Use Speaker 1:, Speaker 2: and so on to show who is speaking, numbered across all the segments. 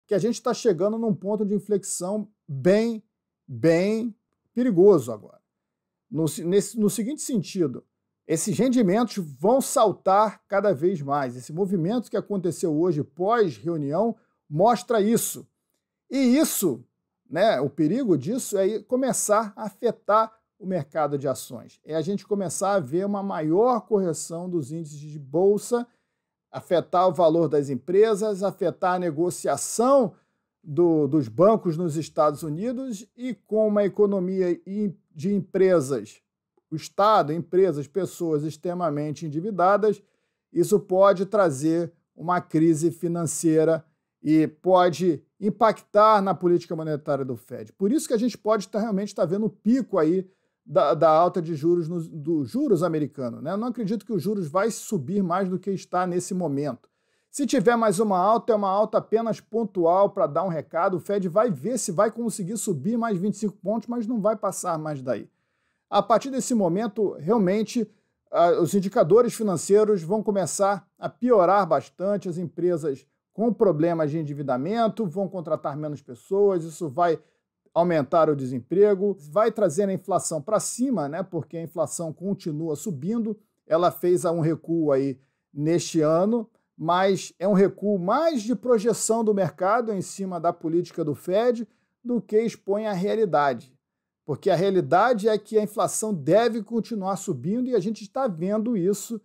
Speaker 1: que a gente está chegando num ponto de inflexão bem perigoso agora. No seguinte sentido, esses rendimentos vão saltar cada vez mais. Esse movimento que aconteceu hoje pós-reunião mostra isso. E isso, né, o perigo disso é começar a afetar o mercado de ações. É a gente começar a ver uma maior correção dos índices de bolsa, afetar o valor das empresas, afetar a negociação dos bancos nos Estados Unidos e com uma economia de empresas, o Estado, empresas, pessoas extremamente endividadas, isso pode trazer uma crise financeira e pode impactar na política monetária do Fed. Por isso que a gente pode realmente estar vendo o pico aí da alta de juros do juros americano, né? Eu não acredito que os juros vai subir mais do que está nesse momento. Se tiver mais uma alta, é uma alta apenas pontual para dar um recado. O Fed vai ver se vai conseguir subir mais 25 pontos, mas não vai passar mais daí. A partir desse momento, realmente, os indicadores financeiros vão começar a piorar bastante. As empresas com problemas de endividamento vão contratar menos pessoas, isso vai aumentar o desemprego, vai trazer a inflação para cima, né? Porque a inflação continua subindo. Ela fez um recuo aí neste ano, mas é um recuo mais de projeção do mercado em cima da política do Fed do que expõe a realidade. Porque a realidade é que a inflação deve continuar subindo e a gente está vendo isso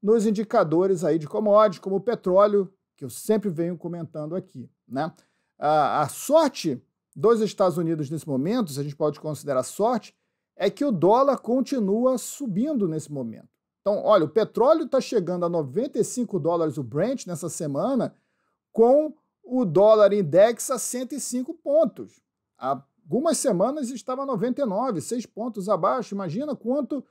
Speaker 1: nos indicadores aí de commodities, como o petróleo, que eu sempre venho comentando aqui, né? A sorte dos Estados Unidos nesse momento, se a gente pode considerar sorte, é que o dólar continua subindo nesse momento. Então, olha, o petróleo está chegando a $95 o Brent nessa semana, com o dólar index a 105 pontos. Há algumas semanas estava a 99, 6 pontos abaixo. Imagina quanto,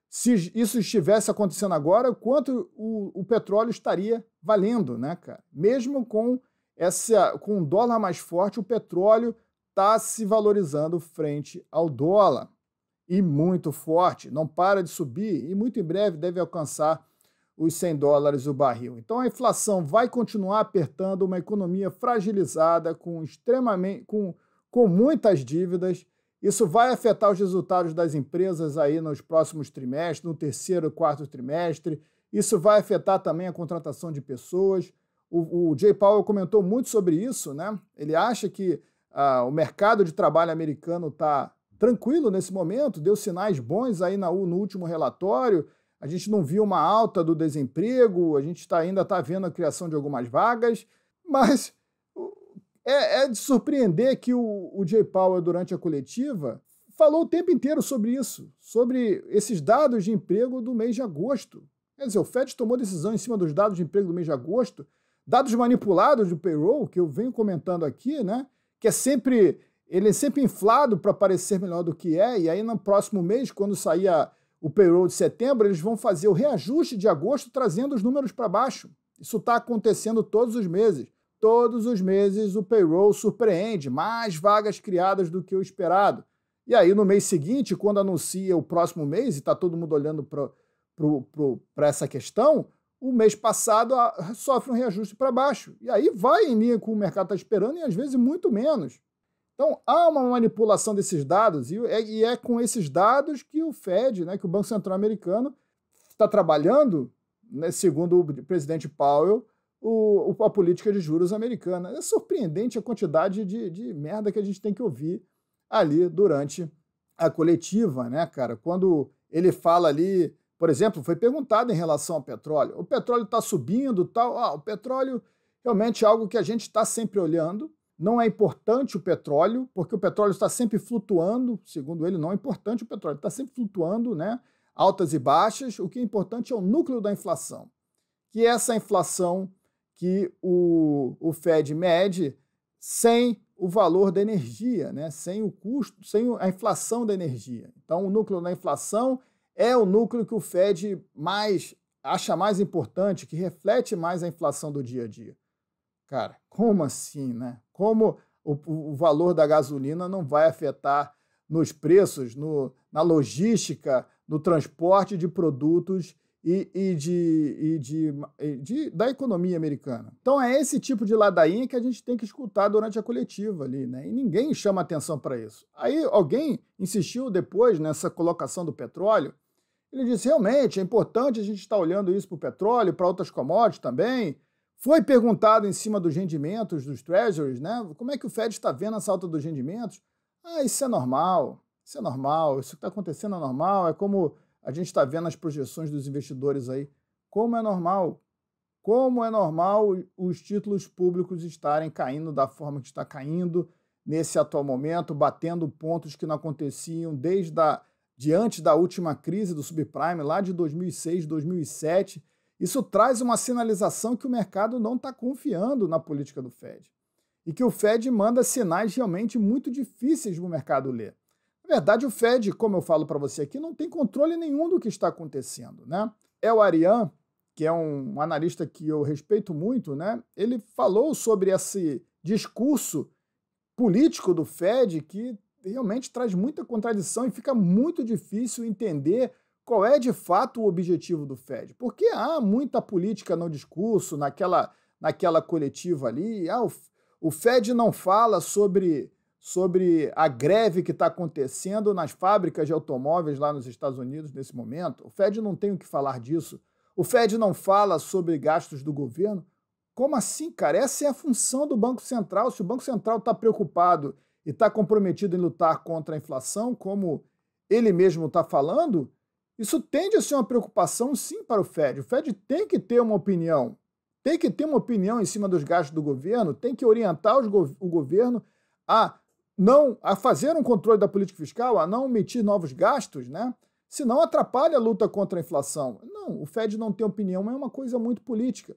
Speaker 1: se isso estivesse acontecendo agora, quanto o petróleo estaria valendo, né, cara? Mesmo com um dólar mais forte, o petróleo está se valorizando frente ao dólar. E muito forte, não para de subir e muito em breve deve alcançar os $100 o barril. Então a inflação vai continuar apertando uma economia fragilizada, com muitas dívidas. Isso vai afetar os resultados das empresas aí nos próximos trimestres, no terceiro e quarto trimestre. Isso vai afetar também a contratação de pessoas. O Jay Powell comentou muito sobre isso, né? Ele acha que o mercado de trabalho americano está tranquilo nesse momento, deu sinais bons aí no último relatório. A gente não viu uma alta do desemprego, a gente ainda está vendo a criação de algumas vagas, mas é de surpreender que o Jay Powell, durante a coletiva, falou o tempo inteiro sobre isso, sobre esses dados de emprego do mês de agosto. Quer dizer, o Fed tomou decisão em cima dos dados de emprego do mês de agosto, dados manipulados do payroll, que eu venho comentando aqui, né? Que ele é sempre inflado para parecer melhor do que é, e aí no próximo mês, quando sair o payroll de setembro, eles vão fazer o reajuste de agosto, trazendo os números para baixo. Isso está acontecendo todos os meses. Todos os meses o payroll surpreende, mais vagas criadas do que o esperado. E aí no mês seguinte, quando anuncia o próximo mês, e está todo mundo olhando para essa questão, o mês passado sofre um reajuste para baixo. E aí vai em linha com o mercado está esperando, e às vezes muito menos. Então, há uma manipulação desses dados, e é com esses dados que o Fed, né, que o Banco Central Americano, está trabalhando, né, segundo o presidente Powell, a política de juros americana. É surpreendente a quantidade de merda que a gente tem que ouvir ali durante a coletiva, né, cara? Quando ele fala ali, por exemplo, foi perguntado em relação ao petróleo. O petróleo está subindo, tal. O petróleo realmente é algo que a gente está sempre olhando. Não é importante o petróleo, porque o petróleo está sempre flutuando. Segundo ele, não é importante o petróleo, está sempre flutuando, né? Altas e baixas. O que é importante é o núcleo da inflação, que é essa inflação que o Fed mede sem o valor da energia, né? Sem o custo, sem a inflação da energia. Então, o núcleo da inflação é o núcleo que o Fed acha mais importante, que reflete mais a inflação do dia a dia. Cara, como assim, né? Como o valor da gasolina não vai afetar nos preços, na logística, no transporte de produtos da economia americana. Então é esse tipo de ladainha que a gente tem que escutar durante a coletiva ali, né? E ninguém chama atenção para isso. Aí alguém insistiu depois nessa colocação do petróleo. Ele disse, realmente, é importante a gente estar olhando isso para o petróleo, para outras commodities também. Foi perguntado em cima dos rendimentos dos treasuries, né? Como é que o Fed está vendo essa alta dos rendimentos? Ah, isso é normal, isso que está acontecendo é normal, é como a gente está vendo as projeções dos investidores aí. Como é normal os títulos públicos estarem caindo da forma que está caindo nesse atual momento, batendo pontos que não aconteciam diante da última crise do subprime, lá de 2006, 2007. Isso traz uma sinalização que o mercado não está confiando na política do Fed. E que o Fed manda sinais realmente muito difíceis no mercado ler. Na verdade, o Fed, como eu falo para você aqui, não tem controle nenhum do que está acontecendo, né? El Arian, que é um analista que eu respeito muito, né? Ele falou sobre esse discurso político do Fed que realmente traz muita contradição e fica muito difícil entender qual é de fato o objetivo do Fed. Porque há muita política no discurso, naquela coletiva ali. O Fed não fala sobre a greve que está acontecendo nas fábricas de automóveis lá nos Estados Unidos nesse momento. O Fed não tem o que falar disso. O Fed não fala sobre gastos do governo. Como assim, cara? Essa é a função do Banco Central. Se o Banco Central está preocupado e está comprometido em lutar contra a inflação, como ele mesmo está falando, isso tende a ser uma preocupação, sim, para o Fed. O Fed tem que ter uma opinião. Tem que ter uma opinião em cima dos gastos do governo, tem que orientar o governo a fazer um controle da política fiscal, a não emitir novos gastos, né? Senão atrapalha a luta contra a inflação. Não, o Fed não tem opinião, é uma coisa muito política.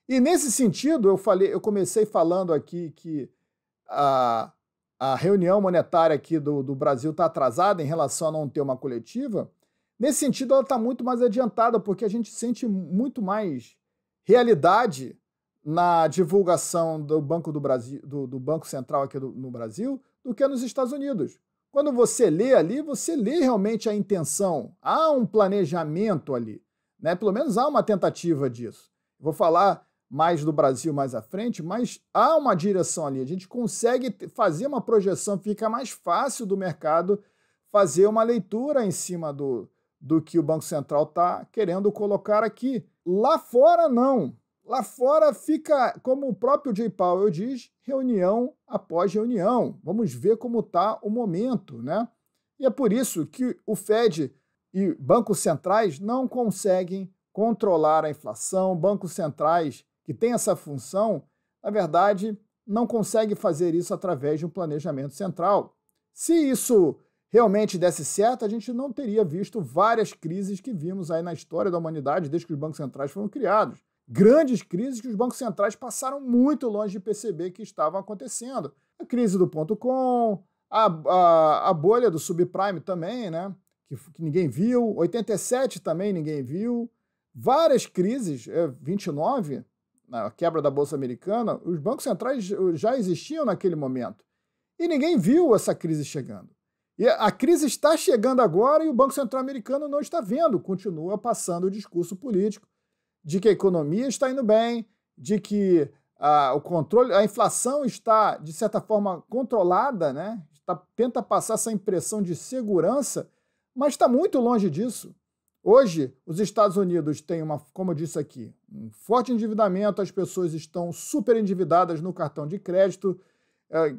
Speaker 1: E nesse sentido, eu comecei falando aqui que a reunião monetária aqui do Brasil está atrasada em relação a não ter uma coletiva. Nesse sentido, ela está muito mais adiantada, porque a gente sente muito mais realidade na divulgação do Banco do Brasil, do Banco Central aqui no Brasil, do que nos Estados Unidos. Quando você lê ali, você lê realmente a intenção. Há um planejamento ali, né? Pelo menos há uma tentativa disso. Vou falar mais do Brasil mais à frente, mas há uma direção ali. A gente consegue fazer uma projeção, fica mais fácil do mercado fazer uma leitura em cima do que o Banco Central está querendo colocar aqui. Lá fora, não. Lá fora fica, como o próprio Jay Powell diz, reunião após reunião. Vamos ver como está o momento, né? E é por isso que o Fed e bancos centrais não conseguem controlar a inflação. Bancos centrais que têm essa função, na verdade, não conseguem fazer isso através de um planejamento central. Se isso realmente desse certo, a gente não teria visto várias crises que vimos aí na história da humanidade desde que os bancos centrais foram criados. Grandes crises que os bancos centrais passaram muito longe de perceber que estavam acontecendo. A crise do .com, a bolha do subprime também, né? Que ninguém viu. 87 também ninguém viu. Várias crises, 29, a quebra da Bolsa Americana, os bancos centrais já existiam naquele momento. E ninguém viu essa crise chegando. E a crise está chegando agora e o Banco Central americano não está vendo, continua passando o discurso político de que a economia está indo bem, de que a inflação está, de certa forma, controlada, né? Tenta passar essa impressão de segurança, mas está muito longe disso. Hoje, os Estados Unidos têm, como eu disse aqui, um forte endividamento, as pessoas estão super endividadas no cartão de crédito.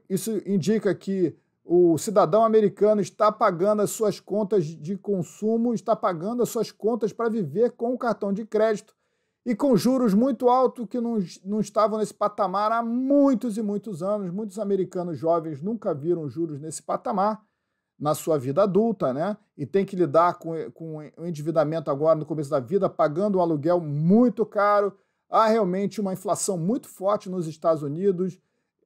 Speaker 1: Isso indica que o cidadão americano está pagando as suas contas de consumo, está pagando as suas contas para viver com o cartão de crédito e com juros muito altos que não estavam nesse patamar há muitos e muitos anos. Muitos americanos jovens nunca viram juros nesse patamar na sua vida adulta, né? E tem que lidar com o endividamento agora no começo da vida, pagando um aluguel muito caro. Há realmente uma inflação muito forte nos Estados Unidos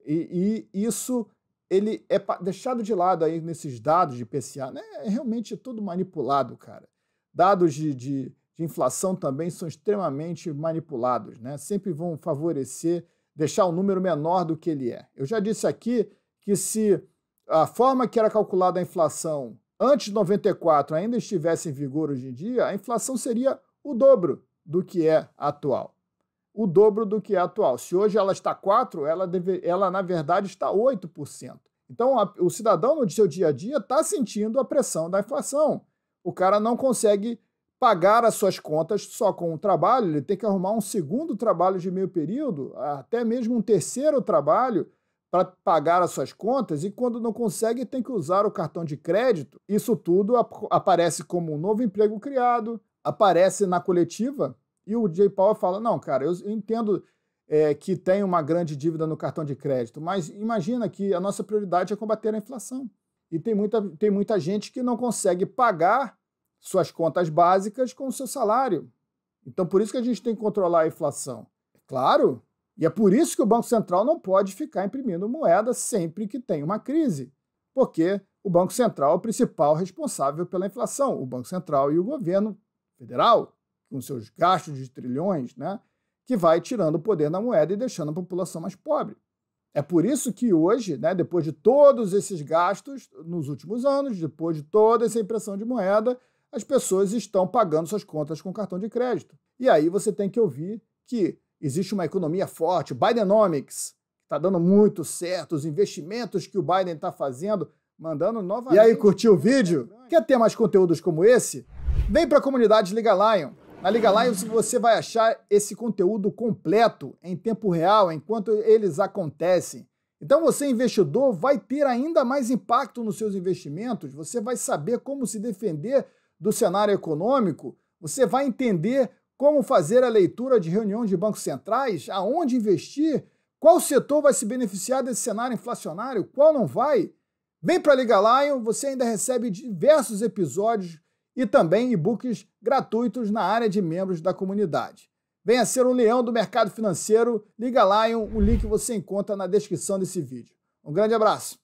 Speaker 1: e isso ele é deixado de lado aí nesses dados de IPCA, né? É realmente tudo manipulado, cara. Dados de inflação também são extremamente manipulados, né? Sempre vão favorecer, deixar o número menor do que ele é. Eu já disse aqui que se a forma que era calculada a inflação antes de 94 ainda estivesse em vigor hoje em dia, a inflação seria o dobro do que é atual. O dobro do que é atual. Se hoje ela está 4%, ela na verdade está 8%. Então, o cidadão no seu dia a dia está sentindo a pressão da inflação. O cara não consegue pagar as suas contas só com o trabalho, ele tem que arrumar um segundo trabalho de meio período, até mesmo um terceiro trabalho para pagar as suas contas, e quando não consegue tem que usar o cartão de crédito. Isso tudo aparece como um novo emprego criado, aparece na coletiva, e o Jay Powell fala, não, cara, eu entendo que tem uma grande dívida no cartão de crédito, mas imagina que a nossa prioridade é combater a inflação. E tem muita gente que não consegue pagar suas contas básicas com o seu salário. Então, por isso que a gente tem que controlar a inflação. Claro, e é por isso que o Banco Central não pode ficar imprimindo moeda sempre que tem uma crise, porque o Banco Central é o principal responsável pela inflação, o Banco Central e o governo federal, com seus gastos de trilhões, né, que vai tirando o poder da moeda e deixando a população mais pobre. É por isso que hoje, né, depois de todos esses gastos nos últimos anos, depois de toda essa impressão de moeda, as pessoas estão pagando suas contas com cartão de crédito. E aí você tem que ouvir que existe uma economia forte, Bidenomics, está dando muito certo, os investimentos que o Biden está fazendo, mandando novamente... E aí, curtiu o vídeo? Quer ter mais conteúdos como esse? Vem para a comunidade Liga Lion. Na Liga Lion você vai achar esse conteúdo completo, em tempo real, enquanto eles acontecem. Então você, investidor, vai ter ainda mais impacto nos seus investimentos, você vai saber como se defender do cenário econômico, você vai entender como fazer a leitura de reunião de bancos centrais, aonde investir, qual setor vai se beneficiar desse cenário inflacionário, qual não vai. Vem para a Liga Lion, você ainda recebe diversos episódios e também e-books gratuitos na área de membros da comunidade. Venha ser um leão do mercado financeiro, Liga Lion, o link você encontra na descrição desse vídeo. Um grande abraço!